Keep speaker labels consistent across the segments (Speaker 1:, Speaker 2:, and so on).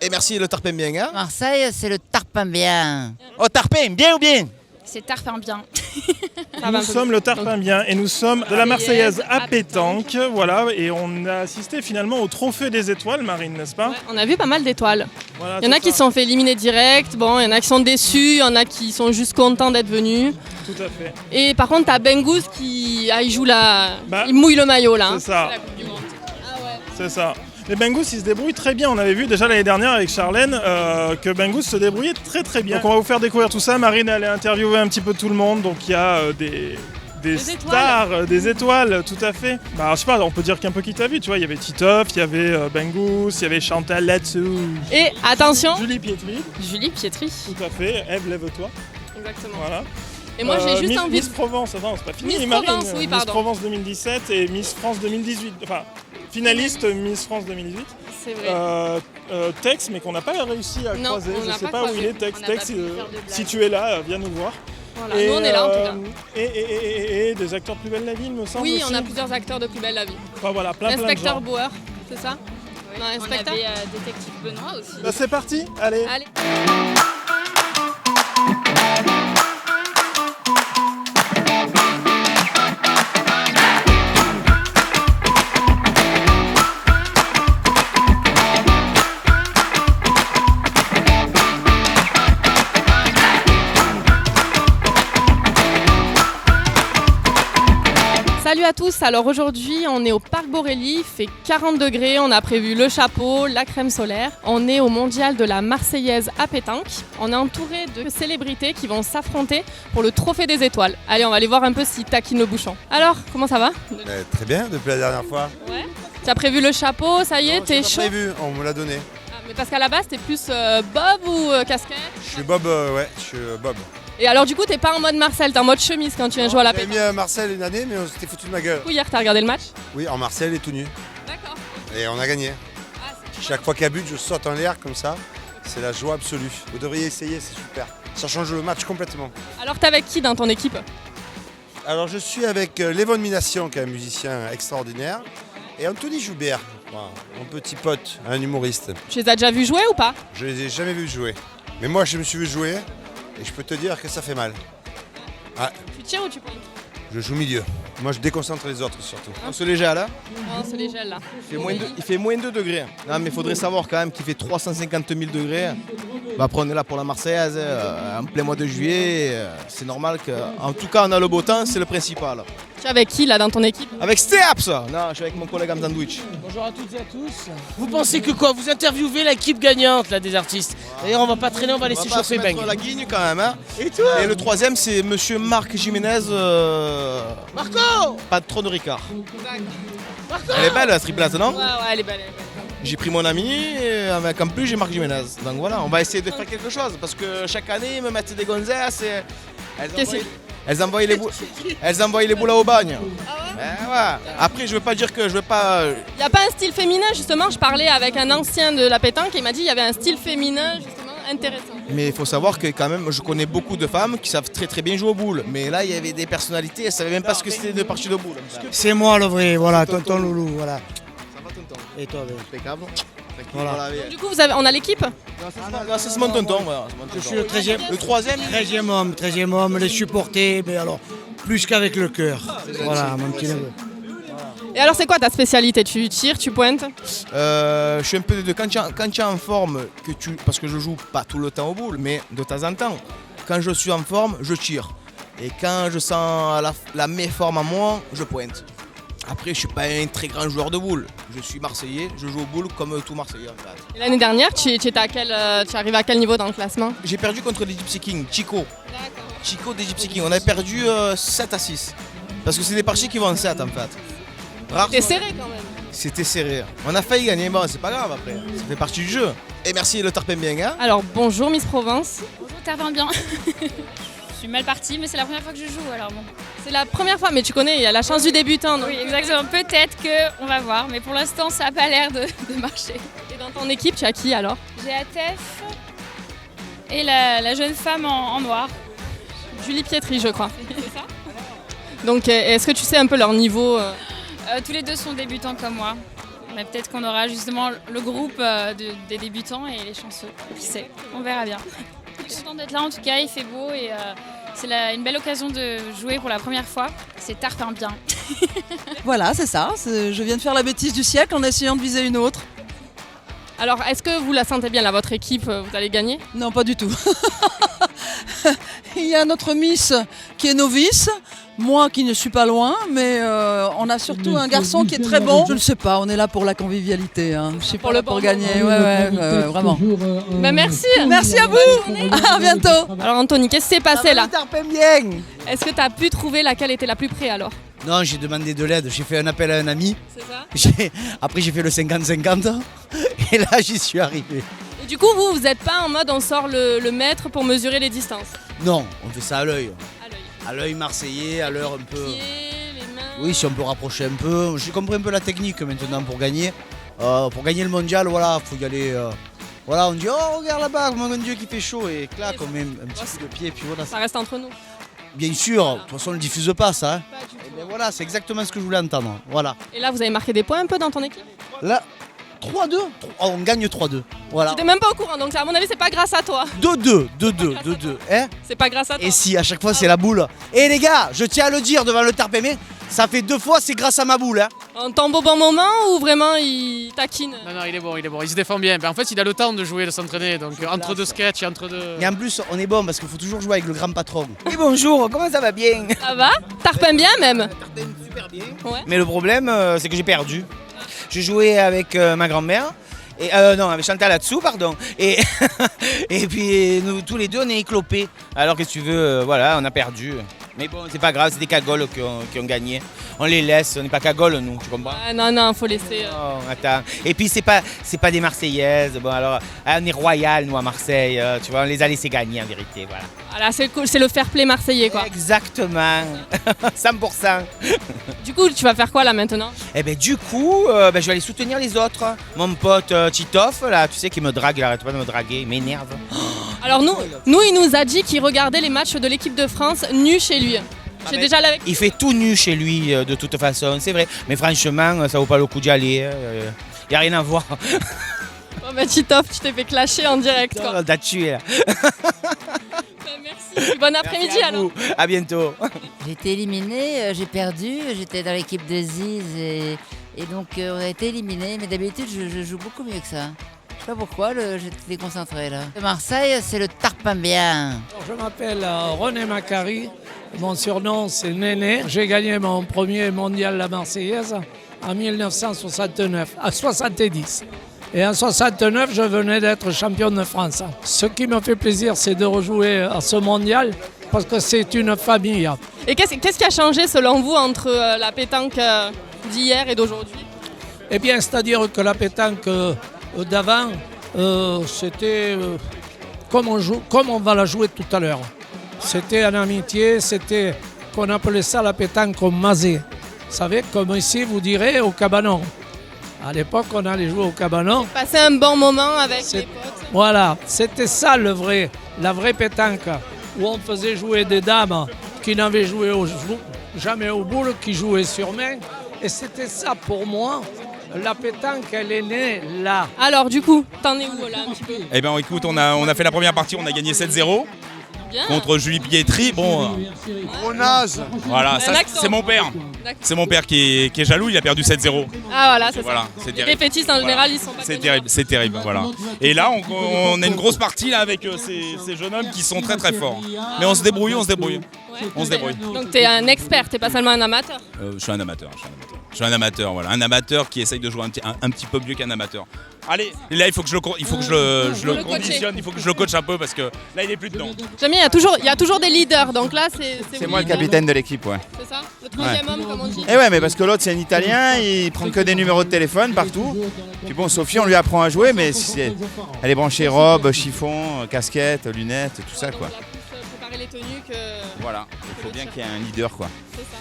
Speaker 1: Et merci, le tarpin bien, hein?
Speaker 2: Marseille, c'est le tarpin bien.
Speaker 1: Oh, tarpin, bien ou bien?
Speaker 3: C'est tarpin bien.
Speaker 4: Nous sommes le Tarpin bien et nous sommes de la Marseillaise à pétanque, voilà, et on a assisté finalement au trophée des étoiles, Marine, n'est-ce pas?
Speaker 5: Ouais, on a vu pas mal d'étoiles.
Speaker 4: Voilà,
Speaker 5: Il y en a qui se sont fait éliminer direct, bon, il y en a qui sont déçus, il y en a qui sont juste contents d'être venus.
Speaker 4: Tout à fait.
Speaker 5: Et par contre, t'as Bengouz qui il joue
Speaker 4: Bah,
Speaker 5: il mouille le maillot là.
Speaker 4: C'est ça.
Speaker 5: C'est la Coupe du Monde.
Speaker 4: C'est ça. Les Bengouz, ils se débrouillent très bien. On avait vu déjà l'année dernière avec Charlène que Bengouz se débrouillait très très bien. Donc on va vous faire découvrir tout ça. Marine, elle a interviewé un petit peu tout le monde. Donc il y a des stars, des étoiles, tout à fait. Bah, je sais pas, on peut dire qu'un peu qui t'a vu, tu vois. Il y avait Titoff, il y avait Bengouz, il y avait Chantal là-dessous.
Speaker 5: Et attention,
Speaker 4: Julie Pietri.
Speaker 5: Julie Pietri.
Speaker 4: Tout à fait. Ève, lève-toi.
Speaker 5: Exactement.
Speaker 4: Voilà.
Speaker 5: Et moi j'ai juste
Speaker 4: Miss,
Speaker 5: envie
Speaker 4: Miss Provence, attends, c'est pas fini,
Speaker 5: Miss
Speaker 4: Marine.
Speaker 5: Provence, oui,
Speaker 4: Miss
Speaker 5: pardon.
Speaker 4: Provence 2017 et Miss France 2018. Enfin, finaliste Miss France 2018.
Speaker 5: C'est vrai.
Speaker 4: Tex, mais qu'on n'a pas réussi à
Speaker 5: Non,
Speaker 4: croiser.
Speaker 5: on
Speaker 4: Je
Speaker 5: n'a
Speaker 4: sais
Speaker 5: pas
Speaker 4: pas où
Speaker 5: croisé.
Speaker 4: il est, Tex.
Speaker 3: On n'a
Speaker 4: Tex,
Speaker 3: pas pu faire de blague.
Speaker 4: si tu es là, viens nous voir.
Speaker 5: Voilà, nous on est là en tout cas.
Speaker 4: Et des acteurs de Plus belle la vie, il me semble.
Speaker 5: Oui,
Speaker 4: aussi.
Speaker 5: on a plusieurs acteurs de Plus belle la vie.
Speaker 4: Enfin voilà, plein de
Speaker 5: Inspecteur
Speaker 4: gens.
Speaker 5: Bauer, c'est ça?
Speaker 3: Oui,
Speaker 5: Non,
Speaker 3: on
Speaker 5: inspecteur.
Speaker 3: avait détective Benoît aussi.
Speaker 4: Bah, c'est parti, allez.
Speaker 5: Allez. Salut à tous, alors aujourd'hui on est au Parc Borély, il fait 40 degrés, on a prévu le chapeau, la crème solaire. On est au mondial de la Marseillaise à pétanque. On est entouré de célébrités qui vont s'affronter pour le trophée des étoiles. Allez, on va aller voir un peu s'ils taquinent le bouchon. Alors, comment ça va?
Speaker 6: Très bien, depuis la dernière fois.
Speaker 5: Ouais. Tu as prévu le chapeau, ça y est, t'es chaud?
Speaker 6: Prévu, on me l'a donné.
Speaker 5: Ah, mais parce qu'à la base t'es plus Bob ou casquette?
Speaker 6: Je suis Bob, ouais, je suis Bob.
Speaker 5: Et alors du coup t'es pas en mode Marcel, t'es en mode chemise quand tu viens jouer à la
Speaker 6: J'avais
Speaker 5: pétanque.
Speaker 6: mis Marcel une année, mais on s'était foutu de ma gueule.
Speaker 5: Du coup hier t'as regardé le match?
Speaker 6: Oui, en Marcel et tout nu.
Speaker 5: D'accord.
Speaker 6: Et on a gagné.
Speaker 5: Ah, c'est
Speaker 6: Chaque fois qu'il y a but, je saute en l'air comme ça. C'est la joie absolue. Vous devriez essayer, c'est super. Ça change le match complètement.
Speaker 5: Alors t'es avec qui dans ton équipe?
Speaker 6: Alors je suis avec Lévon Mination, qui est un musicien extraordinaire, et Anthony Joubert, voilà, mon petit pote, un humoriste.
Speaker 5: Tu les as déjà vus jouer ou pas?
Speaker 6: Je les ai jamais vus jouer. Mais moi, je me suis vu jouer, et je peux te dire que ça fait mal. Ah,
Speaker 5: Tu tires ou tu pointes?
Speaker 6: je joue milieu. Moi, je déconcentre les autres surtout.
Speaker 1: On se les gèle, là?
Speaker 5: Non, c'est les gels là.
Speaker 1: Il fait moins 2 degrés. Non, mais il faudrait savoir quand même qu'il fait 350 000 degrés. Bah, après, on est là pour la Marseillaise, en plein mois de juillet. C'est normal qu'en tout cas, on a le beau temps, c'est le principal.
Speaker 5: Tu es avec qui là dans ton équipe?
Speaker 1: Avec Steaps! Non, je suis avec mon collègue Am Sandwich.
Speaker 7: Bonjour à toutes et à tous. Vous pensez que quoi? Vous interviewez l'équipe gagnante là, des artistes. D'ailleurs, on va pas traîner, on va laisser
Speaker 1: On va pas se
Speaker 7: chauffer Bang.
Speaker 1: mettre la guigne quand même. Hein.
Speaker 7: Et toi?
Speaker 1: Et le troisième, c'est monsieur Marc Jiménez.
Speaker 7: Marco!
Speaker 1: Patron de Ricard.
Speaker 7: Marco!
Speaker 1: Elle est belle la triplette, non?
Speaker 5: Ouais, elle est belle.
Speaker 1: J'ai pris mon ami, et avec en plus j'ai Marc Jiménez. Donc voilà, on va essayer de faire quelque chose. Parce que chaque année, ils me mettent des gonzesses et elles envoient les boules au bagne. Ouais. Après, je veux pas dire que je veux pas.
Speaker 5: Il n'y a pas un style féminin justement? Je parlais avec un ancien de la pétanque et il m'a dit qu'il y avait un style féminin justement intéressant.
Speaker 1: Mais il faut savoir que quand même, je connais beaucoup de femmes qui savent très très bien jouer aux boules. Mais là, il y avait des personnalités, elles savaient même pas ce que c'était de partie de boules.
Speaker 7: C'est moi le vrai, voilà, tonton Loulou, voilà.
Speaker 1: Ça va tonton.
Speaker 7: Et toi, Ben?
Speaker 1: Impeccable.
Speaker 7: Voilà.
Speaker 5: Du coup, on a l'équipe?
Speaker 1: Non, ça c'est mon tonton. Voilà, c'est mon
Speaker 7: Je
Speaker 1: tonton.
Speaker 7: suis le 13e.
Speaker 1: Le troisième,
Speaker 7: 13e homme, les supporter, mais alors, plus qu'avec le cœur. Voilà, mon petit neveu.
Speaker 5: Et alors c'est quoi ta spécialité? Tu tires, tu pointes?
Speaker 1: je suis un peu des deux. Quand tu es en forme, parce que je joue pas tout le temps aux boules, mais de temps en temps, quand je suis en forme, je tire. Et quand je sens la méforme en moi, je pointe. Après, je suis pas un très grand joueur de boules. Je suis Marseillais, je joue aux boules comme tout Marseillais en fait.
Speaker 5: Et l'année dernière, tu arrives à quel niveau dans le classement?
Speaker 1: J'ai perdu contre les Gypsy Kings, Chico des Gypsy Kings. On a perdu 7 à 6. Parce que c'est des parties qui vont en 7 en fait.
Speaker 5: C'était serré quand même.
Speaker 1: C'était serré. On a failli gagner, bon c'est pas grave après. Ça fait partie du jeu. Et merci le tarpin bien, hein.
Speaker 5: Alors bonjour Miss Provence.
Speaker 3: Bonjour tarpin bien. Je suis mal partie, mais c'est la première fois que je joue alors bon.
Speaker 5: C'est la première fois, mais tu connais, il y a la chance du débutant. Non?
Speaker 3: Oui, exactement. Peut-être qu'on va voir, mais pour l'instant, ça n'a pas l'air de marcher.
Speaker 5: Et dans ton équipe, tu as qui alors?
Speaker 3: J'ai Atef et la jeune femme en noir.
Speaker 5: Julie Pietri, je crois.
Speaker 3: C'est ça?
Speaker 5: Donc est-ce que tu sais un peu leur niveau?
Speaker 3: Tous les deux sont débutants comme moi. Mais peut-être qu'on aura justement le groupe des débutants et les chanceux. Qui sait, on verra bien. Je suis contente d'être là en tout cas, il fait beau et c'est une belle occasion de jouer pour la première fois. C'est tarpin bien.
Speaker 8: Voilà, c'est ça. Je viens de faire la bêtise du siècle en essayant de viser une autre.
Speaker 5: Alors, est-ce que vous la sentez bien, là, votre équipe, vous allez gagner?
Speaker 8: Non, pas du tout. Il y a notre Miss qui est novice, moi qui ne suis pas loin, mais on a surtout un garçon qui est très bon. Je ne sais pas, on est là pour la convivialité. Hein. Je suis
Speaker 5: pour
Speaker 8: pas là
Speaker 5: le
Speaker 8: pour
Speaker 5: bon
Speaker 8: gagner, ouais, vraiment.
Speaker 5: Ben, merci.
Speaker 8: Merci à vous. À bientôt.
Speaker 5: Alors, Anthony, qu'est-ce qui s'est passé là?
Speaker 8: Bien.
Speaker 5: Est-ce que tu as pu trouver laquelle était la plus près alors?
Speaker 9: Non, j'ai demandé de l'aide, j'ai fait un appel à un ami.
Speaker 5: C'est ça.
Speaker 9: Après j'ai fait le 50-50 et là j'y suis arrivé.
Speaker 5: Et du coup, vous n'êtes pas en mode on sort le mètre pour mesurer les distances?
Speaker 9: Non, on fait ça à l'œil.
Speaker 5: À l'œil.
Speaker 9: À l'œil marseillais, à l'heure un peu.
Speaker 5: Pieds, les mains.
Speaker 9: Oui, si on peut rapprocher un peu. J'ai compris un peu la technique maintenant pour gagner. Pour gagner le mondial, voilà, faut y aller. Voilà, on dit oh regarde là-bas, mon Dieu qui fait chaud et clac, on met un petit coup de pied puis voilà.
Speaker 5: Ça reste entre nous.
Speaker 9: Bien sûr, de toute façon on ne le diffuse pas ça. Hein.
Speaker 5: Pas du tout.
Speaker 9: Et bien voilà, c'est exactement ce que je voulais entendre. Voilà.
Speaker 5: Et là, vous avez marqué des points un peu dans ton équipe?
Speaker 9: Là, 3-2. Oh, on gagne 3-2. Voilà.
Speaker 5: J'étais même pas au courant, donc à mon avis, c'est pas grâce à toi.
Speaker 9: 2-2. Hein?
Speaker 5: C'est pas grâce à toi.
Speaker 9: Et si, à chaque fois c'est la boule. Et les gars, je tiens à le dire devant le Tarpémé, ça fait 2 fois, c'est grâce à ma boule. Hein.
Speaker 5: On tombe au bon moment ou vraiment il taquine?
Speaker 10: Non, il est bon, il se défend bien. En fait, il a le temps de jouer, de s'entraîner, donc entre deux sketchs, entre deux...
Speaker 9: Et en plus, on est bon parce qu'il faut toujours jouer avec le grand patron.
Speaker 11: Oui, bonjour, comment ça va bien?
Speaker 5: Ça va? Tarpin bien même?
Speaker 9: Super bien.
Speaker 5: Ouais.
Speaker 11: Mais le problème, c'est que j'ai perdu. Je jouais avec ma grand-mère. Et, non, avec Chantal là-dessous, pardon. Et, et puis nous tous les deux on est éclopés. Alors que tu veux, voilà, on a perdu. Mais bon, c'est pas grave, c'est des cagoles qui ont gagné. On les laisse, on n'est pas cagoles nous, tu comprends?
Speaker 5: Ah, non, faut laisser.
Speaker 11: Oh, attends. Et puis c'est pas des Marseillaises. Bon alors, on est royal nous à Marseille, tu vois, on les a laissés gagner en vérité, voilà.
Speaker 5: Voilà, c'est cool, c'est le fair play marseillais quoi.
Speaker 11: Exactement, 100%.
Speaker 5: Du coup, tu vas faire quoi là maintenant?
Speaker 11: Eh ben du coup, je vais aller soutenir les autres. Mon pote Titoff, là, tu sais, qui me drague, il arrête pas de me draguer, il m'énerve.
Speaker 5: Alors nous, il nous a dit qu'il regardait les matchs de l'équipe de France nu chez lui. J'ai déjà là avec.
Speaker 11: Il fait tout nu chez lui, de toute façon, c'est vrai. Mais franchement, ça vaut pas le coup d'y aller. Il n'y a rien à voir.
Speaker 5: Oh bah Titoff, tu t'es fait clasher en direct quoi.
Speaker 11: On t'a tué là.
Speaker 5: Merci. Bon après-midi alors.
Speaker 11: À bientôt.
Speaker 2: J'ai été éliminée, j'ai perdu, j'étais dans l'équipe de Ziz et donc on a été éliminés, mais d'habitude je joue beaucoup mieux que ça. Je sais pas pourquoi, j'étais déconcentré là. Marseille, c'est le tarpin bien.
Speaker 12: Je m'appelle René Macari, mon surnom c'est Néné. J'ai gagné mon premier mondial la Marseillaise en 1969, à 70. Et en 69, je venais d'être champion de France. Ce qui me fait plaisir, c'est de rejouer à ce mondial parce que c'est une famille.
Speaker 5: Et qu'est-ce qui a changé selon vous entre la pétanque d'hier et d'aujourd'hui?
Speaker 12: Eh bien, c'est-à-dire que la pétanque d'avant, c'était comme on va la jouer tout à l'heure. C'était en amitié, c'était qu'on appelait ça la pétanque au mazé. Vous savez, comme ici, vous direz au cabanon. À l'époque, on allait jouer au cabanon.
Speaker 5: Passer un bon moment avec les potes.
Speaker 12: Voilà, c'était ça la vraie pétanque, où on faisait jouer des dames qui n'avaient joué jamais au boule, qui jouaient sur main. Et c'était ça pour moi. La pétanque, elle est née là.
Speaker 5: Alors du coup, t'en es où là un petit peu?
Speaker 13: Eh bien écoute, on a fait la première partie, on a gagné 7-0 contre Julie Pietri. Bon,
Speaker 6: gros naze.
Speaker 13: Voilà, ça, c'est mon père. C'est mon père qui est jaloux, il a perdu 7-0.
Speaker 5: Ah voilà, c'est
Speaker 13: voilà,
Speaker 5: ça. Les défaitistes en général, ils sont pas
Speaker 13: C'est terrible, c'est terrible, voilà. Et là, on a une grosse partie là avec ces jeunes hommes qui sont très très forts. Mais on se débrouille.
Speaker 5: Ouais.
Speaker 13: On se débrouille.
Speaker 5: Donc t'es un expert, t'es pas seulement un amateur.
Speaker 13: Je suis un amateur. Je suis un amateur, voilà. Un amateur qui essaye de jouer un petit peu mieux qu'un amateur. Allez, là il faut que je le conditionne, il faut que je le coach un peu parce que là il est plus dedans.
Speaker 5: J'aime bien, il y a toujours des leaders, donc là c'est
Speaker 14: moi le capitaine de l'équipe, ouais.
Speaker 5: C'est ça? Le troisième homme comme on dit.
Speaker 14: Et ouais, mais parce que l'autre c'est un Italien, il prend que des numéros de téléphone partout. Puis bon, Sophie on lui apprend à jouer, mais elle est branchée robe, chiffon, casquette, lunettes, tout ça quoi.
Speaker 5: Préparer les tenues que...
Speaker 14: Voilà, il faut bien qu'il y ait un leader quoi.
Speaker 5: C'est ça.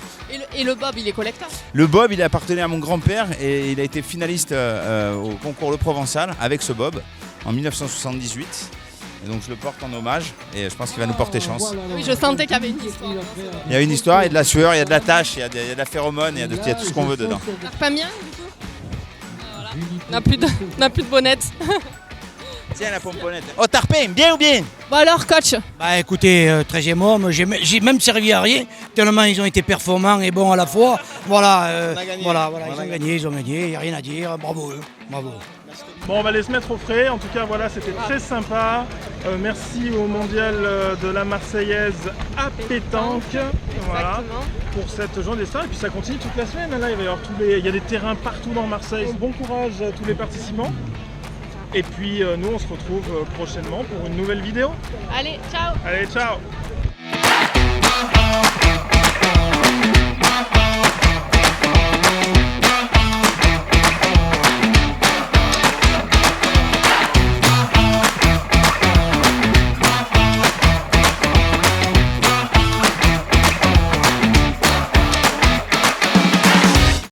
Speaker 5: Et le bob, il est collecteur?
Speaker 14: Le bob, il appartenait à mon grand-père et il a été finaliste au concours Le Provençal avec ce bob en 1978. Et donc je le porte en hommage et je pense qu'il va nous porter chance.
Speaker 5: Oui, je sentais qu'il y avait une histoire.
Speaker 14: Il y a une histoire, il y a de la sueur, il y a de la tâche, il y a de la phéromone, il y a tout ce qu'on veut dedans.
Speaker 5: Pas bien du coup? Voilà. On n'a plus de bonnette.
Speaker 14: Tiens la pomponnette. Oh Tarpin, bien ou bien?
Speaker 5: Bon alors coach?
Speaker 15: Bah écoutez, 13e homme, j'ai même servi à rien, tellement ils ont été performants et bons à la fois. Voilà, ils ont gagné, il n'y a rien à dire, bravo eux, bravo.
Speaker 4: Bon, on va aller se mettre au frais. En tout cas, voilà, c'était très sympa. Merci au Mondial de la Marseillaise à pétanque. Voilà, pour cette journée d'histoire. Et puis ça continue toute la semaine. Là, il va y avoir il y a des terrains partout dans Marseille. Bon courage à tous les participants. Et puis nous, on se retrouve prochainement pour une nouvelle vidéo.
Speaker 5: Allez, ciao!
Speaker 4: Allez, ciao!